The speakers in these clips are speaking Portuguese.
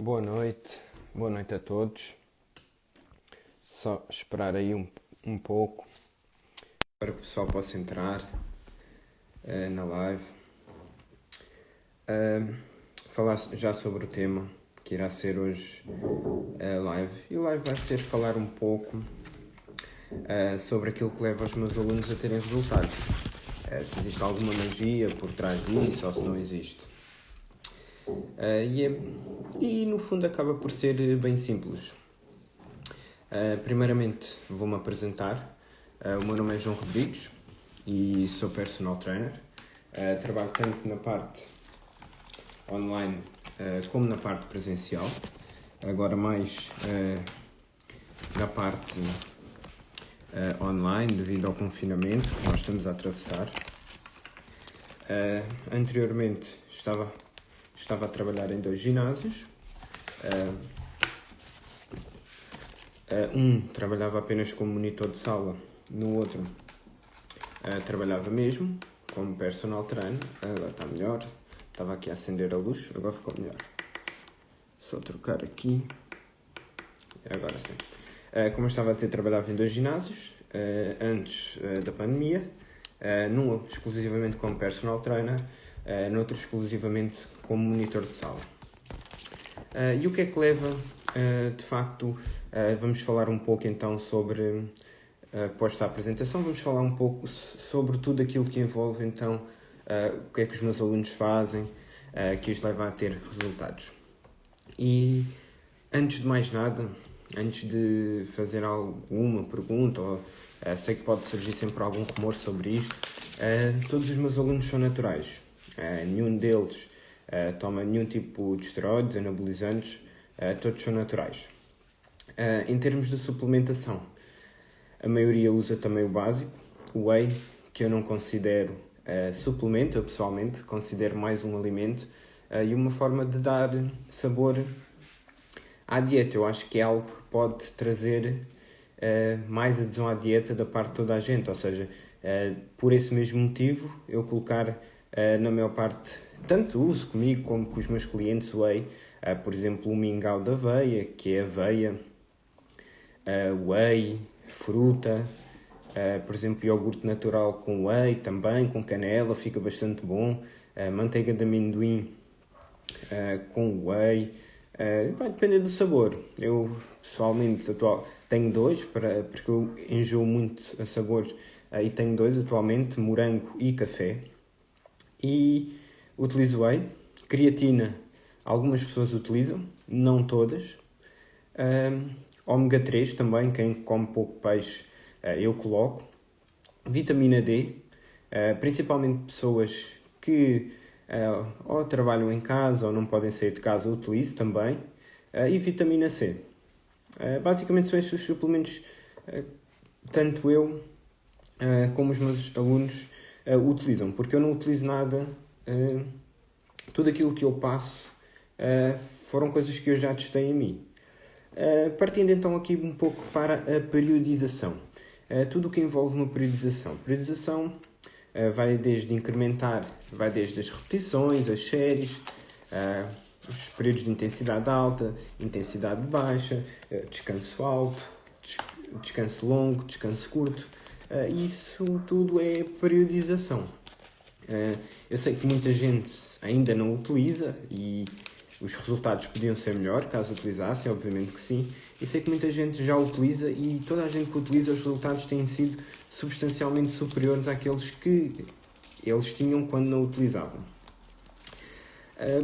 Boa noite a todos. Só esperar aí um pouco para que o pessoal possa entrar na live. Falar já sobre o tema que irá ser hoje a live. E a live vai ser falar um pouco sobre aquilo que leva os meus alunos a terem resultados. Se existe alguma magia por trás disso ou se não existe. E no fundo acaba por ser bem simples. Primeiramente vou-me apresentar. O meu nome é João Rodrigues e sou personal trainer. Trabalho tanto na parte online como na parte presencial. Agora mais na parte online devido ao confinamento que nós estamos a atravessar. Anteriormente estava a trabalhar em 2 ginásios. Um trabalhava apenas como monitor de sala, no outro trabalhava mesmo como personal trainer. Agora está melhor, estava aqui a acender a luz, agora ficou melhor. Só trocar aqui, agora sim. Como eu estava a dizer, trabalhava em 2 ginásios antes da pandemia, num exclusivamente como personal trainer, noutro exclusivamente como monitor de sala. E o que é que leva, de facto, vamos falar um pouco então sobre, após esta apresentação, vamos falar um pouco sobre tudo aquilo que envolve então o que é que os meus alunos fazem, que os leva a ter resultados. E antes de mais nada, antes de fazer alguma pergunta, ou sei que pode surgir sempre algum rumor sobre isto, todos os meus alunos são naturais. Nenhum deles toma nenhum tipo de esteroides, anabolizantes, todos são naturais. Em termos de suplementação, a maioria usa também o básico, o whey, que eu não considero suplemento, eu pessoalmente considero mais um alimento e uma forma de dar sabor à dieta. Eu acho que é algo que pode trazer mais adesão à dieta da parte de toda a gente, ou seja, por esse mesmo motivo, eu colocar na maior parte, tanto uso comigo como com os meus clientes, whey, por exemplo, o mingau da aveia, que é aveia, whey, fruta, por exemplo, iogurte natural com whey também, com canela, fica bastante bom, manteiga de amendoim com whey, vai depender do sabor. Eu pessoalmente tenho 2, porque eu enjoo muito a sabores, e tenho 2 atualmente, morango e café. E utilizo whey, creatina, algumas pessoas utilizam, não todas. Ômega 3 também, quem come pouco peixe, eu coloco. Vitamina D, principalmente pessoas que ou trabalham em casa ou não podem sair de casa, utilizo também. E vitamina C. Basicamente são estes os suplementos, tanto eu como os meus alunos utilizam, porque eu não utilizo nada, tudo aquilo que eu passo foram coisas que eu já testei em mim. Partindo então aqui um pouco para a periodização. Tudo o que envolve uma periodização. Periodização vai desde incrementar, vai desde as repetições, as séries, os períodos de intensidade alta, intensidade baixa, descanso alto, descanso longo, descanso curto. Isso tudo é periodização. Eu sei que muita gente ainda não utiliza e os resultados podiam ser melhor caso utilizassem, obviamente que sim. E sei que muita gente já utiliza e toda a gente que utiliza, os resultados têm sido substancialmente superiores àqueles que eles tinham quando não utilizavam.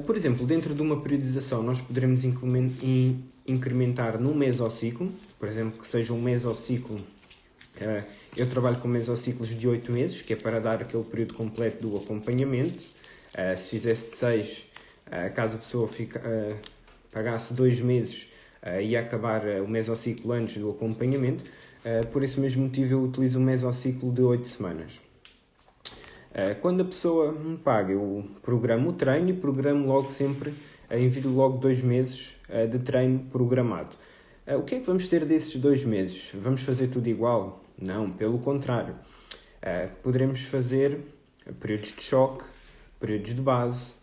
Por exemplo, dentro de uma periodização nós poderemos incrementar num mesociclo, por exemplo, que seja um mesociclo. Eu trabalho com mesociclos de 8 meses, que é para dar aquele período completo do acompanhamento. Se fizesse de 6, caso a pessoa pagasse 2 meses, ia acabar o mesociclo antes do acompanhamento. Por esse mesmo motivo eu utilizo um mesociclo de 8 semanas. Quando a pessoa me paga, eu programo o treino e programo logo sempre, envio logo 2 meses de treino programado. O que é que vamos ter desses 2 meses? Vamos fazer tudo igual? Não, pelo contrário. Poderemos fazer períodos de choque, períodos de base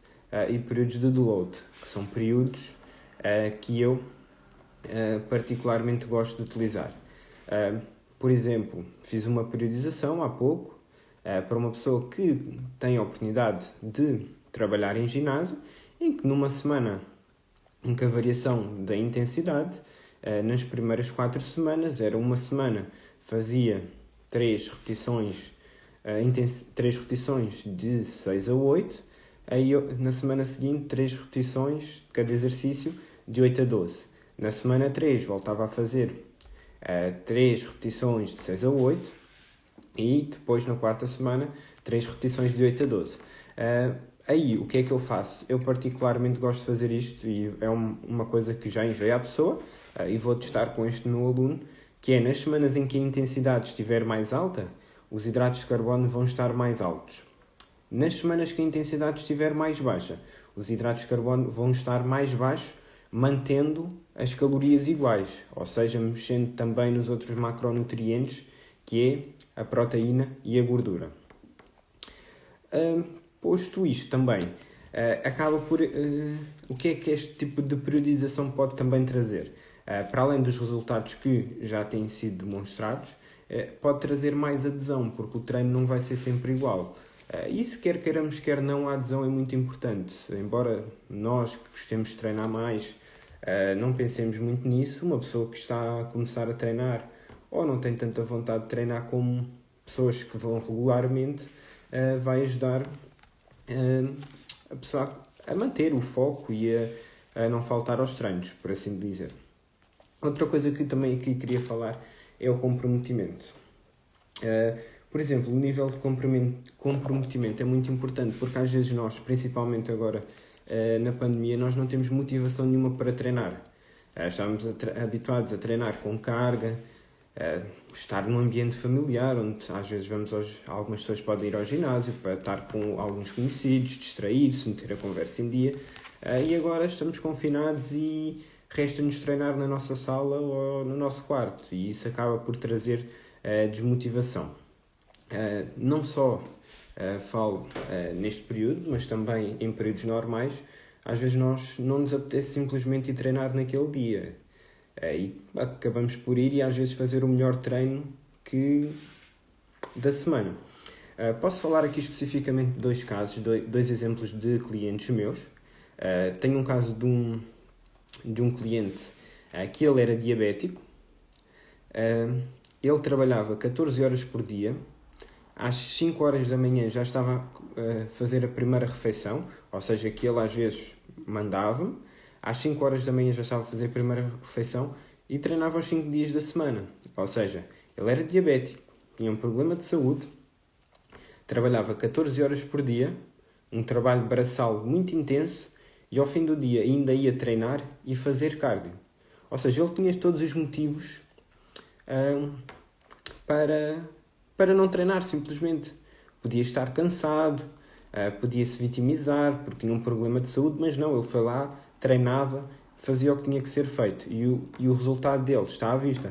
e períodos de deload, que são períodos que eu particularmente gosto de utilizar. Por exemplo, fiz uma periodização há pouco para uma pessoa que tem a oportunidade de trabalhar em ginásio, em que numa semana em que a variação da intensidade nas primeiras 4 semanas era uma semana fazia 3 repetições, 3 repetições de 6 a 8, aí na semana seguinte 3 repetições de cada exercício de 8 a 12. Na semana 3 voltava a fazer 3 repetições de 6 a 8 e depois na quarta semana 3 repetições de 8 a 12. Aí o que é que eu faço? Eu particularmente gosto de fazer isto e é uma coisa que já enviei à pessoa e vou testar com este meu aluno, que é nas semanas em que a intensidade estiver mais alta, os hidratos de carbono vão estar mais altos. Nas semanas que a intensidade estiver mais baixa, os hidratos de carbono vão estar mais baixos, mantendo as calorias iguais, ou seja, mexendo também nos outros macronutrientes, que é a proteína e a gordura. Posto isto também, acaba por... o que é que este tipo de periodização pode também trazer? Para além dos resultados que já têm sido demonstrados, pode trazer mais adesão, porque o treino não vai ser sempre igual. E se quer queiramos, quer não, a adesão é muito importante. Embora nós que gostemos de treinar mais, não pensemos muito nisso, uma pessoa que está a começar a treinar ou não tem tanta vontade de treinar como pessoas que vão regularmente, vai ajudar a pessoa a manter o foco e a não faltar aos treinos, por assim dizer. Outra coisa que também aqui queria falar é o comprometimento. Por exemplo, o nível de comprometimento é muito importante, porque às vezes nós, principalmente agora na pandemia, nós não temos motivação nenhuma para treinar. Estamos habituados a treinar com carga, estar num ambiente familiar, onde às vezes algumas pessoas podem ir ao ginásio para estar com alguns conhecidos, distrair-se, meter a conversa em dia, e agora estamos confinados e resta-nos treinar na nossa sala ou no nosso quarto, e isso acaba por trazer desmotivação. Não só falo neste período, mas também em períodos normais, às vezes nós não nos apetece simplesmente ir treinar naquele dia. E acabamos por ir e às vezes fazer o melhor treino da semana. Posso falar aqui especificamente de 2 casos, dois exemplos de clientes meus. Tenho um caso de um cliente que ele era diabético. Ele trabalhava 14 horas por dia. Às 5 horas da manhã já estava a fazer a primeira refeição, ou seja, que ele às vezes mandava-me. Às 5 horas da manhã já estava a fazer a primeira refeição e treinava aos 5 dias da semana. Ou seja, ele era diabético, tinha um problema de saúde, trabalhava 14 horas por dia, um trabalho braçal muito intenso e ao fim do dia ainda ia treinar e fazer cardio. Ou seja, ele tinha todos os motivos para não treinar simplesmente. Podia estar cansado, podia se vitimizar porque tinha um problema de saúde, mas não, ele foi lá, treinava, fazia o que tinha que ser feito e o resultado dele está à vista.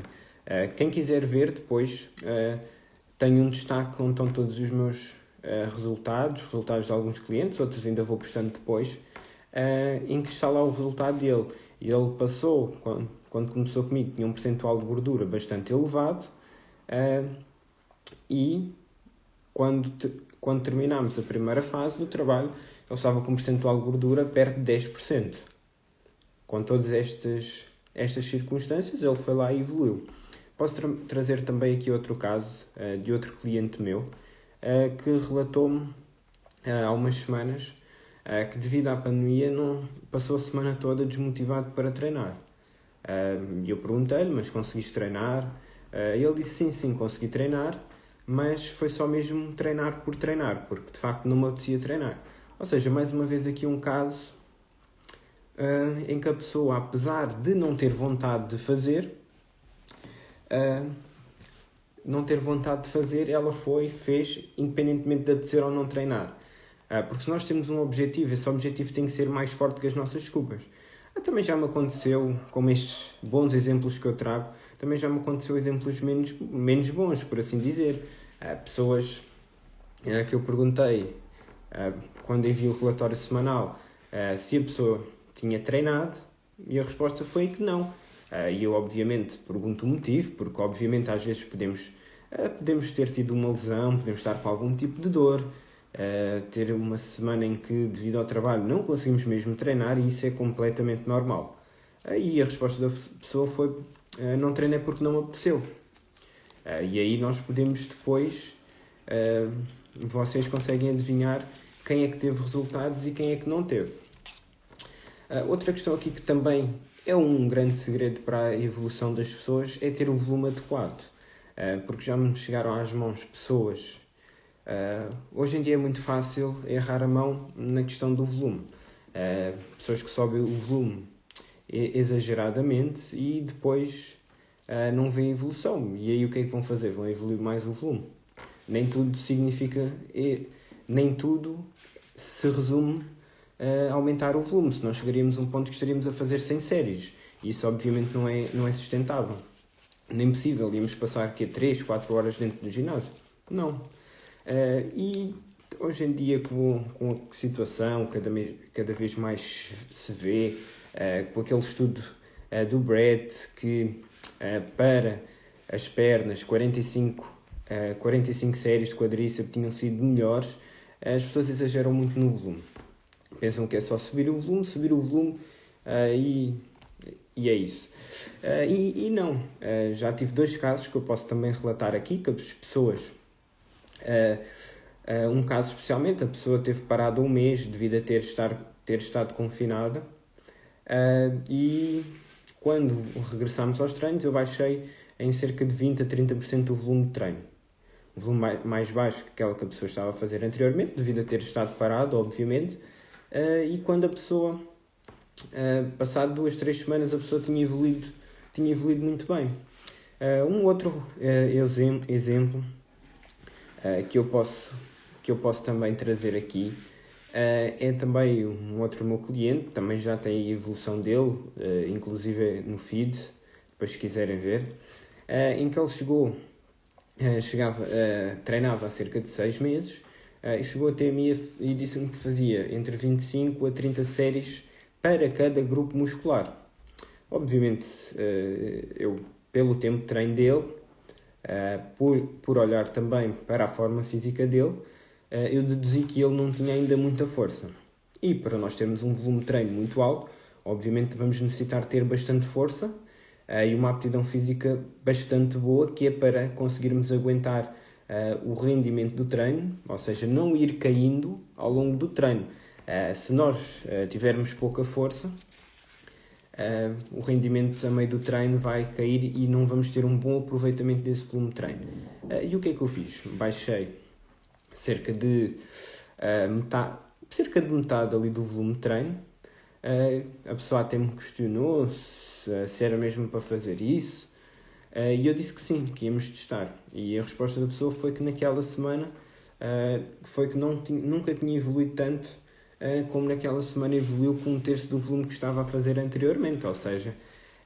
Quem quiser ver depois, tenho um destaque onde estão todos os meus resultados de alguns clientes, outros ainda vou postando depois, em que está lá o resultado dele. E ele passou, quando começou comigo, tinha um percentual de gordura bastante elevado, e quando terminámos a primeira fase do trabalho, ele estava com um percentual de gordura perto de 10%. Com todas estas circunstâncias, ele foi lá e evoluiu. Posso trazer também aqui outro caso de outro cliente meu que relatou-me há umas semanas que devido à pandemia passou a semana toda desmotivado para treinar. E eu perguntei-lhe, mas conseguiste treinar? E ele disse sim, consegui treinar, mas foi só mesmo treinar por treinar, porque de facto não me apetecia treinar. Ou seja, mais uma vez aqui um caso em que a pessoa, apesar de não ter vontade de fazer, ela fez, independentemente de apetecer ou não treinar. Porque se nós temos um objetivo, esse objetivo tem que ser mais forte que as nossas desculpas. Também já me aconteceu, como estes bons exemplos que eu trago, também já me aconteceu exemplos menos bons, por assim dizer. Pessoas que eu perguntei, quando envio o relatório semanal, se a pessoa tinha treinado, E a resposta foi que não. E eu, obviamente, pergunto o motivo, porque, obviamente, às vezes podemos ter tido uma lesão, podemos estar com algum tipo de dor, ter uma semana em que, devido ao trabalho, não conseguimos mesmo treinar, e isso é completamente normal. E a resposta da pessoa foi: não treinei porque não me apeteceu. E aí nós podemos depois, vocês conseguem adivinhar quem é que teve resultados e quem é que não teve. Outra questão aqui que também é um grande segredo para a evolução das pessoas é ter o volume adequado. Porque já me chegaram às mãos pessoas. Hoje em dia é muito fácil errar a mão na questão do volume. Pessoas que sobem o volume exageradamente e depois não vêem evolução. E aí o que é que vão fazer? Vão evoluir mais o volume. Nem tudo significa... Nem tudo se resume a aumentar o volume. Se nós chegaríamos a um ponto que estaríamos a fazer 100 séries. Isso obviamente não é sustentável. Nem possível. Íamos passar aqui 3, 4 horas dentro do ginásio. Não. E hoje em dia, com a situação cada vez mais se vê, com aquele estudo do Brett, que para as pernas 45 séries de quadríceps tinham sido melhores, as pessoas exageram muito no volume. Pensam que é só subir o volume e é isso. E não. Já tive 2 casos que eu posso também relatar aqui, que as pessoas... um caso especialmente, a pessoa teve parado 1 mês devido a ter estado confinada, e quando regressámos aos treinos eu baixei em cerca de 20 a 30% o volume de treino. Um volume mais baixo que aquela que a pessoa estava a fazer anteriormente, devido a ter estado parado, obviamente, e quando a pessoa, passado 2, 3 semanas, a pessoa tinha evoluído muito bem. Um outro exemplo que eu posso também trazer aqui é também um outro meu cliente, também já tem a evolução dele, inclusive no feed, depois se quiserem ver, em que ele treinava há cerca de 6 meses, e chegou até mim e disse-me que fazia entre 25 a 30 séries para cada grupo muscular. Obviamente, eu, pelo tempo de treino dele, por olhar também para a forma física dele, eu deduzi que ele não tinha ainda muita força. E para nós termos um volume de treino muito alto, obviamente vamos necessitar ter bastante força e uma aptidão física bastante boa, que é para conseguirmos aguentar o rendimento do treino, ou seja, não ir caindo ao longo do treino. Se nós tivermos pouca força, o rendimento a meio do treino vai cair e não vamos ter um bom aproveitamento desse volume de treino. E o que é que eu fiz? Baixei cerca de metade ali do volume de treino. A pessoa até me questionou se era mesmo para fazer isso, e eu disse que sim, que íamos testar. E a resposta da pessoa foi que naquela semana foi que nunca tinha evoluído tanto como naquela semana evoluiu com 1/3 do volume que estava a fazer anteriormente. Ou seja,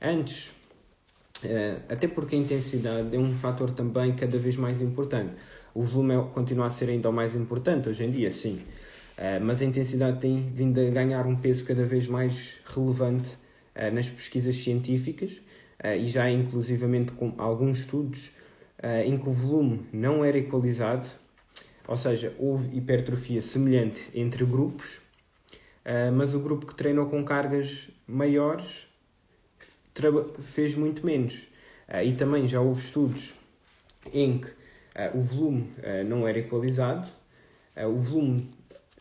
antes, até porque a intensidade é um fator também cada vez mais importante. O volume continua a ser ainda o mais importante hoje em dia, sim, mas a intensidade tem vindo a ganhar um peso cada vez mais relevante nas pesquisas científicas, e já inclusivamente com alguns estudos em que o volume não era equalizado, ou seja, houve hipertrofia semelhante entre grupos, mas o grupo que treinou com cargas maiores fez muito menos. E também já houve estudos em que o volume não era equalizado, o volume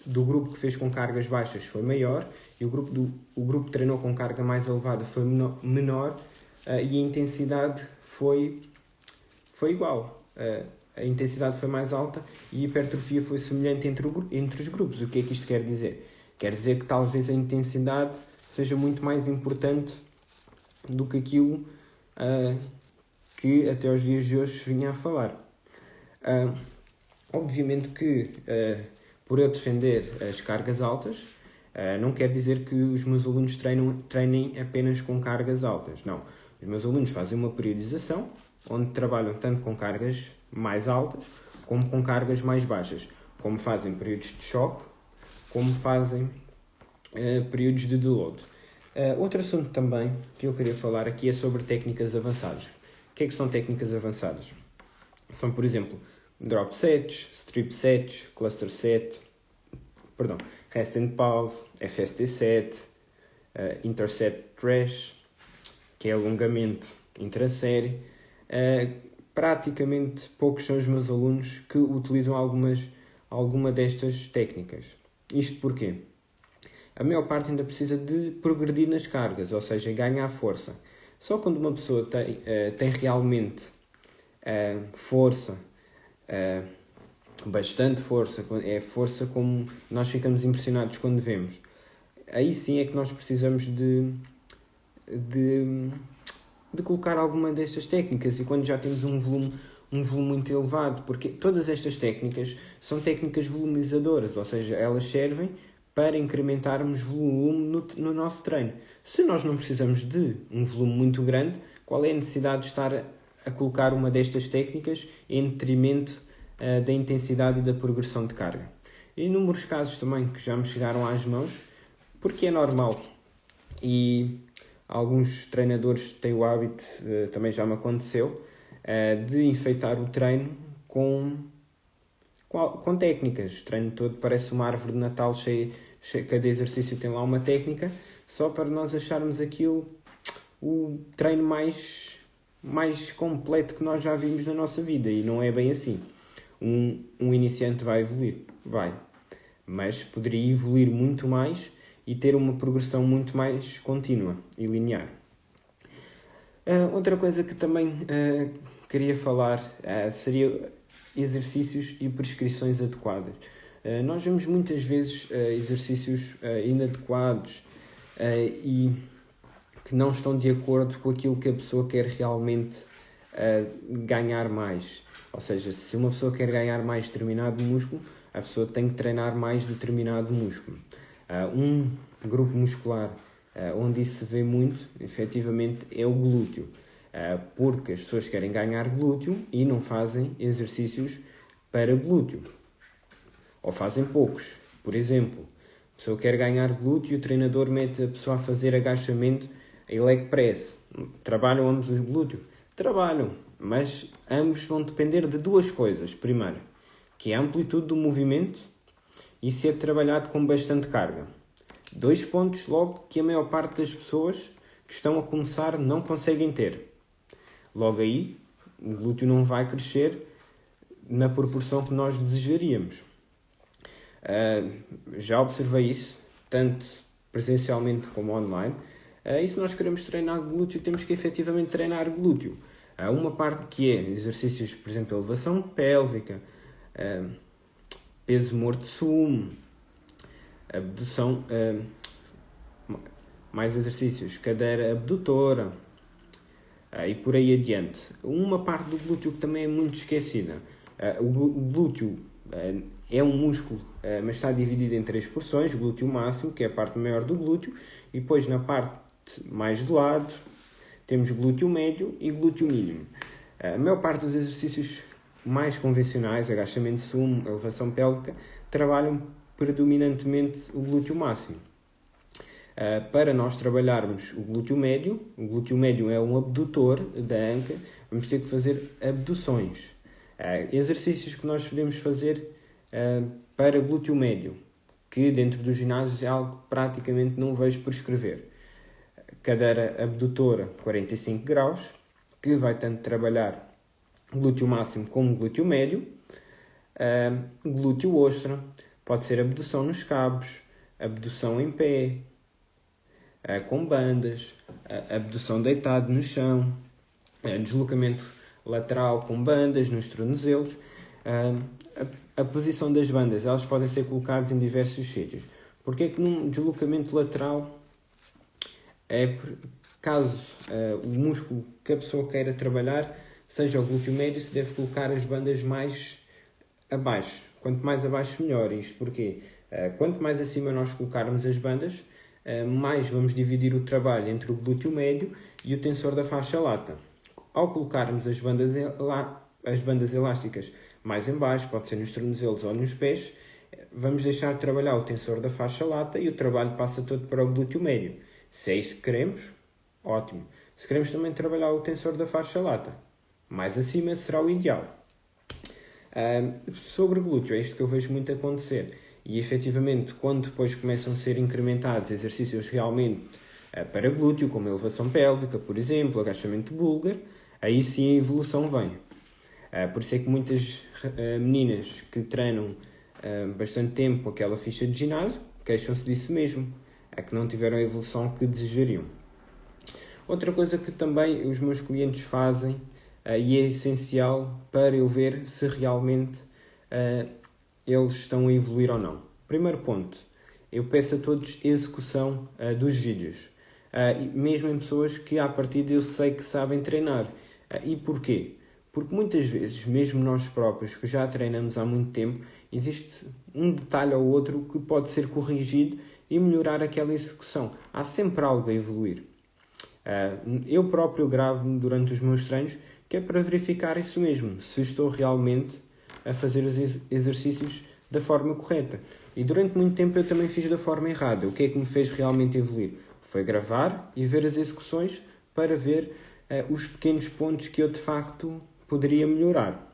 do grupo que fez com cargas baixas foi maior e o grupo que treinou com carga mais elevada foi menor, e a intensidade foi igual. A intensidade foi mais alta e a hipertrofia foi semelhante entre os grupos. O que é que isto quer dizer? Quer dizer que talvez a intensidade seja muito mais importante do que aquilo que até aos dias de hoje se vinha a falar. Obviamente que, por eu defender as cargas altas, não quer dizer que os meus alunos treinem apenas com cargas altas. Não. Os meus alunos fazem uma periodização onde trabalham tanto com cargas mais altas como com cargas mais baixas, como fazem períodos de choque, como fazem períodos de deload. Outro assunto também que eu queria falar aqui é sobre técnicas avançadas. O que é que são técnicas avançadas? São, por exemplo, drop sets, strip sets, cluster set, rest and pause, FST set, interset trash, que é alongamento intrasérie. Praticamente poucos são os meus alunos que utilizam alguma destas técnicas. Isto porquê? A maior parte ainda precisa de progredir nas cargas, ou seja, ganhar força. Só quando uma pessoa tem realmente força, bastante força, é força como nós ficamos impressionados quando vemos, aí sim é que nós precisamos de colocar alguma destas técnicas, e quando já temos um volume muito elevado, porque todas estas técnicas são técnicas volumizadoras, ou seja, elas servem para incrementarmos volume no nosso treino. Se nós não precisamos de um volume muito grande, qual é a necessidade de estar a colocar uma destas técnicas em detrimento da intensidade e da progressão de carga? Inúmeros casos também que já me chegaram às mãos, porque é normal, e alguns treinadores têm o hábito, também já me aconteceu, de enfeitar o treino com técnicas. O treino todo parece uma árvore de Natal cheia, cada exercício tem lá uma técnica, só para nós acharmos aquilo o treino mais completo que nós já vimos na nossa vida, e não é bem assim. Um iniciante vai evoluir? Vai. Mas poderia evoluir muito mais e ter uma progressão muito mais contínua e linear. Outra coisa que também queria falar seria exercícios e prescrições adequadas. Nós vemos muitas vezes exercícios inadequados e que não estão de acordo com aquilo que a pessoa quer realmente ganhar mais. Ou seja, se uma pessoa quer ganhar mais determinado músculo, a pessoa tem que treinar mais determinado músculo. Um grupo muscular onde isso se vê muito, efetivamente, é o glúteo. Porque as pessoas querem ganhar glúteo e não fazem exercícios para glúteo. Ou fazem poucos. Por exemplo, a pessoa quer ganhar glúteo e o treinador mete a pessoa a fazer agachamento e leg press. Trabalham ambos o glúteo? Trabalham, mas ambos vão depender de duas coisas. Primeiro, que é a amplitude do movimento e ser trabalhado com bastante carga. 2 pontos logo que a maior parte das pessoas que estão a começar não conseguem ter. Logo aí, o glúteo não vai crescer na proporção que nós desejaríamos. Já observei isso, tanto presencialmente como online. E se nós queremos treinar glúteo, temos que efetivamente treinar glúteo. Uma parte que é exercícios, por exemplo, elevação pélvica, peso morto sumo, abdução, mais exercícios, cadeira abdutora, e por aí adiante. Uma parte do glúteo que também é muito esquecida. O glúteo é um músculo, mas está dividido em 3 porções: o glúteo máximo, que é a parte maior do glúteo, e depois na parte mais do lado temos glúteo médio e glúteo mínimo. A maior parte dos exercícios mais convencionais, agachamento sumo, elevação pélvica, trabalham predominantemente o glúteo máximo. Para nós trabalharmos o glúteo médio é um abdutor da anca, vamos ter que fazer abduções. Exercícios que nós podemos fazer para glúteo médio, que dentro dos ginásios é algo que praticamente não vejo prescrever. Cadeira abdutora 45 graus, que vai tanto trabalhar glúteo máximo como glúteo médio. Glúteo ostra, pode ser abdução nos cabos, abdução em pé, com bandas, abdução deitado no chão, deslocamento lateral com bandas nos tornozelos. A posição das bandas, elas podem ser colocadas em diversos sítios. Porque é que num deslocamento lateral, caso o músculo que a pessoa queira trabalhar seja o glúteo médio, se deve colocar as bandas mais abaixo. Quanto mais abaixo, melhor. Isto porque quanto mais acima nós colocarmos as bandas, mais vamos dividir o trabalho entre o glúteo médio e o tensor da faixa lata. Ao colocarmos as bandas elásticas mais em baixo, pode ser nos tornozelos ou nos pés, vamos deixar de trabalhar o tensor da faixa lata e o trabalho passa todo para o glúteo médio. Se é isso que queremos, ótimo. Se queremos também trabalhar o tensor da faixa lata, mais acima será o ideal. Sobre glúteo, é isto que eu vejo muito acontecer. E efetivamente, quando depois começam a ser incrementados exercícios realmente para glúteo, como elevação pélvica, por exemplo, agachamento búlgaro, aí sim a evolução vem. Por isso é que muitas meninas que treinam bastante tempo com aquela ficha de ginásio queixam-se disso mesmo, que não tiveram a evolução que desejariam. Outra coisa que também os meus clientes fazem e é essencial para eu ver se realmente eles estão a evoluir ou não. Primeiro ponto, eu peço a todos execução dos vídeos, mesmo em pessoas que à partida eu sei que sabem treinar. E porquê? Porque muitas vezes, mesmo nós próprios que já treinamos há muito tempo, existe um detalhe ou outro que pode ser corrigido e melhorar aquela execução. Há sempre algo a evoluir. Eu próprio gravo-me durante os meus treinos, que é para verificar isso mesmo, se estou realmente a fazer os exercícios da forma correta. E durante muito tempo eu também fiz da forma errada. O que é que me fez realmente evoluir? Foi gravar e ver as execuções para ver os pequenos pontos que eu de facto poderia melhorar.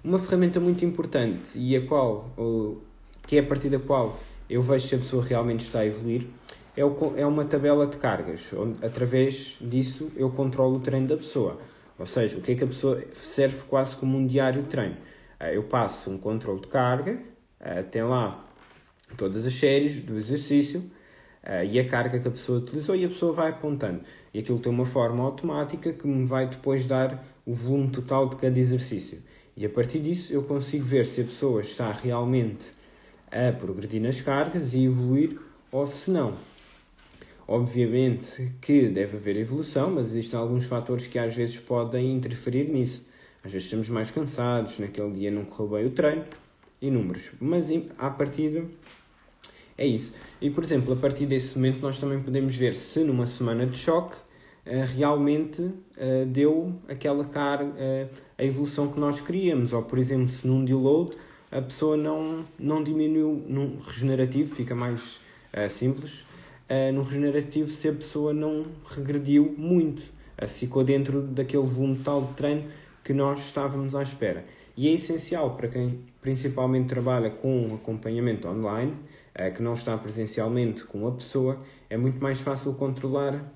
Uma ferramenta muito importante e que é a partir da qual eu vejo se a pessoa realmente está a evoluir é uma tabela de cargas, onde através disso eu controlo o treino da pessoa. Ou seja, o que é que a pessoa serve quase como um diário de treino. Eu passo um controle de carga, tem lá todas as séries do exercício e a carga que a pessoa utilizou e a pessoa vai apontando. E aquilo tem uma forma automática que me vai depois dar o volume total de cada exercício. E a partir disso eu consigo ver se a pessoa está realmente a progredir nas cargas e evoluir ou se não. Obviamente que deve haver evolução, mas existem alguns fatores que às vezes podem interferir nisso. Às vezes estamos mais cansados, naquele dia não correu bem o treino, inúmeros. Mas à partida é isso. E, por exemplo, a partir desse momento nós também podemos ver se numa semana de choque realmente deu aquela carga, a evolução que nós queríamos. Ou, por exemplo, se num deload a pessoa não diminuiu, num regenerativo, fica mais simples, no regenerativo se a pessoa não regrediu muito, ficou dentro daquele volume tal de treino que nós estávamos à espera. E é essencial para quem principalmente trabalha com acompanhamento online, que não está presencialmente com a pessoa, é muito mais fácil controlar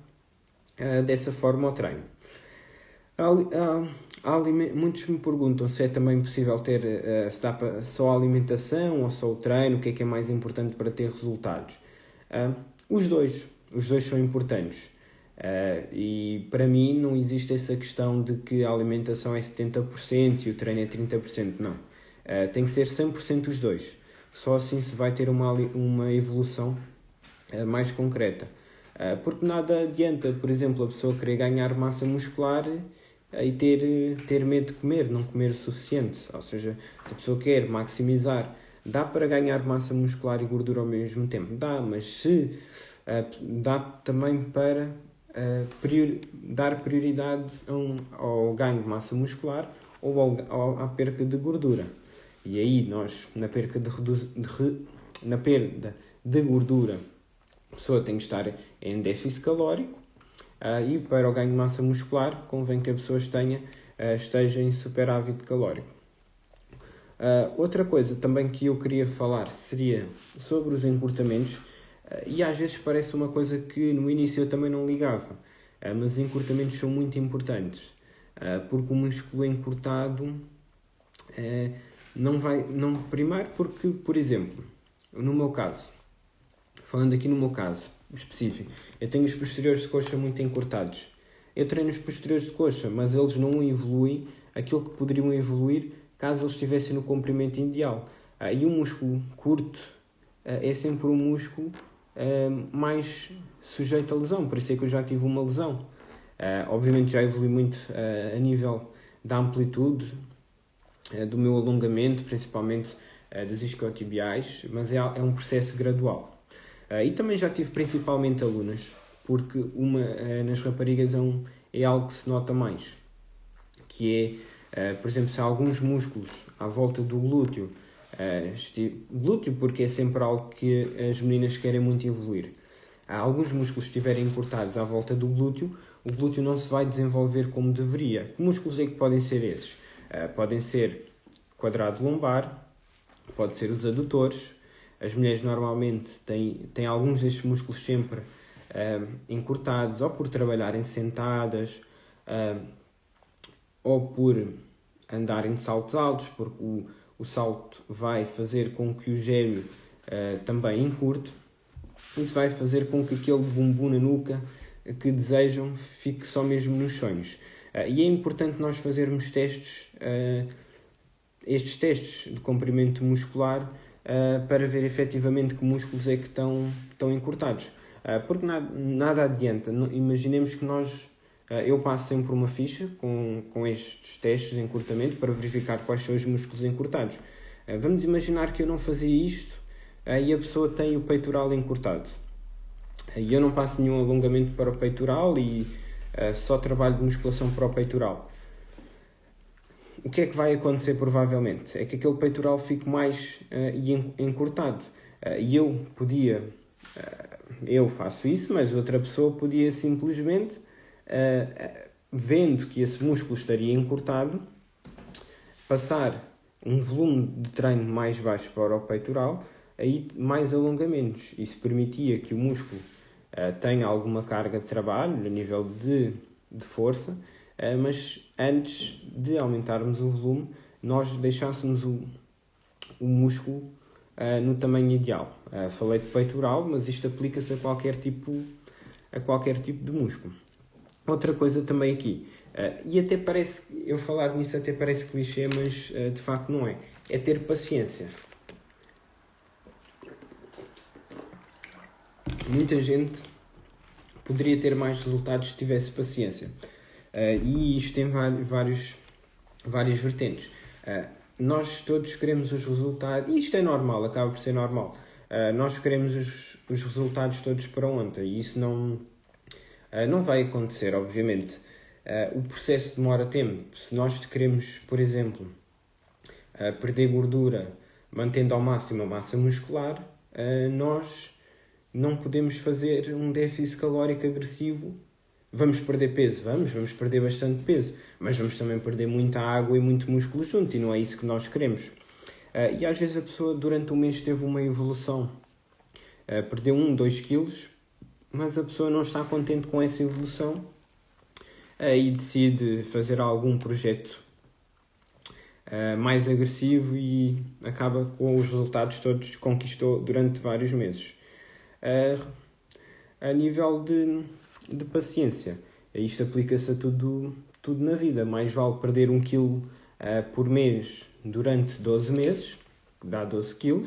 dessa forma o treino. Muitos me perguntam se é também possível ter, se dá para só a alimentação ou só o treino, o que é mais importante para ter resultados. Os dois são importantes. E para mim não existe essa questão de que a alimentação é 70% e o treino é 30%, não. Tem que ser 100% os dois. Só assim se vai ter uma evolução mais concreta. Porque nada adianta, por exemplo, a pessoa querer ganhar massa muscular e ter medo de comer, não comer o suficiente. Ou seja, se a pessoa quer maximizar, dá para ganhar massa muscular e gordura ao mesmo tempo? Dá, mas se dá também para dar prioridade ao ganho de massa muscular ou à perda de gordura. E aí nós, na perda de gordura, a pessoa tem que estar em déficit calórico e para o ganho de massa muscular convém que a pessoa esteja em superávit calórico. Outra coisa também que eu queria falar seria sobre os encurtamentos, e às vezes parece uma coisa que no início eu também não ligava, mas os encurtamentos são muito importantes, porque o músculo encurtado primeiro porque, por exemplo, no meu caso, falando aqui no meu caso específico, eu tenho os posteriores de coxa muito encurtados. Eu treino os posteriores de coxa, mas eles não evoluem aquilo que poderiam evoluir caso eles estivessem no comprimento ideal. E o músculo curto é sempre um músculo mais sujeito a lesão, por isso é que eu já tive uma lesão. Obviamente já evolui muito a nível da amplitude do meu alongamento, principalmente dos isquiotibiais, mas é um processo gradual. E também já tive principalmente alunas, porque nas raparigas é algo que se nota mais, que é, por exemplo, se há alguns músculos à volta do glúteo porque é sempre algo que as meninas querem muito evoluir. alguns músculos estiverem encurtados à volta do glúteo, o glúteo não se vai desenvolver como deveria. Que músculos é que podem ser esses? Podem ser quadrado lombar, pode ser os adutores. As mulheres normalmente têm alguns destes músculos sempre encurtados, ou por trabalharem sentadas, ou por andarem de saltos altos, porque o salto vai fazer com que o gêmeo também encurte. Isso vai fazer com que aquele bumbum na nuca que desejam fique só mesmo nos sonhos. E é importante nós fazermos estes testes de comprimento muscular para ver efetivamente que músculos é que estão encurtados. Porque nada adianta. Imaginemos que eu passo sempre uma ficha com estes testes de encurtamento para verificar quais são os músculos encurtados. Vamos imaginar que eu não fazia isto e a pessoa tem o peitoral encurtado. E eu não passo nenhum alongamento para o peitoral e só trabalho de musculação para o peitoral. O que é que vai acontecer provavelmente? É que aquele peitoral fique mais encurtado. E eu faço isso, mas outra pessoa podia simplesmente, vendo que esse músculo estaria encurtado, passar um volume de treino mais baixo para o peitoral, aí mais alongamentos. Isso permitia que o músculo tenha alguma carga de trabalho a nível de força, mas antes de aumentarmos o volume, nós deixássemos o músculo no tamanho ideal. Falei de peitoral, mas isto aplica-se a qualquer tipo de músculo. Outra coisa também aqui, e até parece, eu falar nisso até parece clichê, mas de facto não é. É ter paciência. Muita gente poderia ter mais resultados se tivesse paciência. E isto tem várias vertentes. Nós todos queremos os resultados, e isto é normal, acaba por ser normal. Nós queremos os resultados todos para ontem, e isso não vai acontecer, obviamente. O processo demora tempo. Se nós queremos, por exemplo, perder gordura mantendo ao máximo a massa muscular, nós não podemos fazer um déficit calórico agressivo. Vamos perder peso? Vamos perder bastante peso, mas vamos também perder muita água e muito músculo junto, e não é isso que nós queremos. E às vezes a pessoa durante um mês teve uma evolução, perdeu 2 quilos, mas a pessoa não está contente com essa evolução e decide fazer algum projeto mais agressivo e acaba com os resultados todos que conquistou durante vários meses. A nível de paciência, isto aplica-se a tudo na vida. Mais vale perder 1 kg por mês durante 12 meses, que dá 12 kg,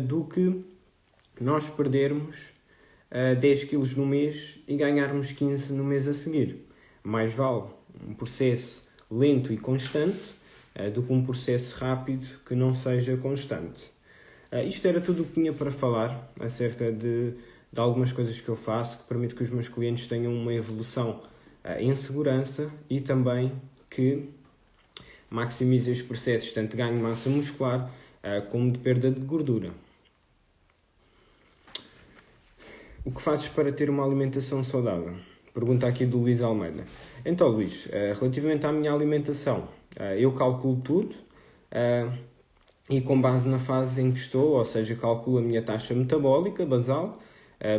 do que nós perdermos 10 kg no mês e ganharmos 15 no mês a seguir. Mais vale um processo lento e constante do que um processo rápido que não seja constante. Isto era tudo o que tinha para falar acerca de algumas coisas que eu faço que permite que os meus clientes tenham uma evolução em segurança e também que maximize os processos tanto de ganho de massa muscular como de perda de gordura. O que fazes para ter uma alimentação saudável? Pergunta aqui do Luís Almeida. Então, Luís, relativamente à minha alimentação, eu calculo tudo e com base na fase em que estou, ou seja, calculo a minha taxa metabólica basal,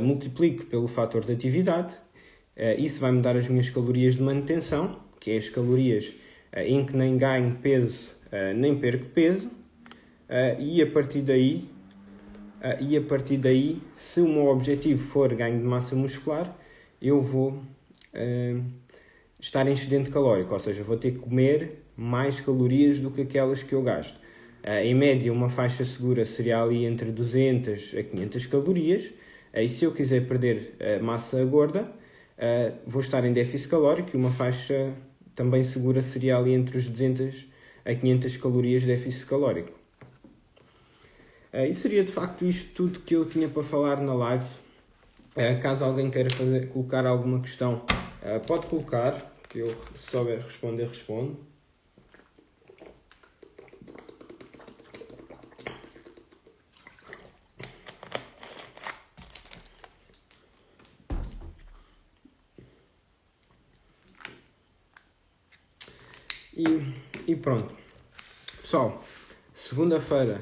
multiplico pelo fator de atividade, isso vai-me dar as minhas calorias de manutenção, que é as calorias em que nem ganho peso, nem perco peso, e a partir daí, se o meu objetivo for ganho de massa muscular, eu vou estar em excedente calórico, ou seja, vou ter que comer mais calorias do que aquelas que eu gasto. Em média, uma faixa segura seria ali entre 200 a 500 calorias, e se eu quiser perder massa gorda, vou estar em déficit calórico, e uma faixa também segura seria ali entre os 200 a 500 calorias de déficit calórico. E seria de facto isto tudo que eu tinha para falar na live. Caso alguém queira colocar alguma questão, pode colocar, que eu, se souber responder, respondo. E pronto. Pessoal, segunda-feira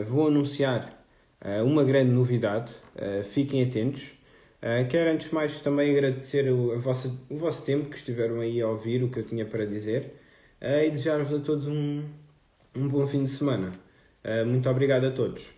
vou anunciar uma grande novidade. Fiquem atentos. Quero antes de mais também agradecer o vosso tempo que estiveram aí a ouvir o que eu tinha para dizer e desejar-vos a todos um bom fim de semana. Muito obrigado a todos.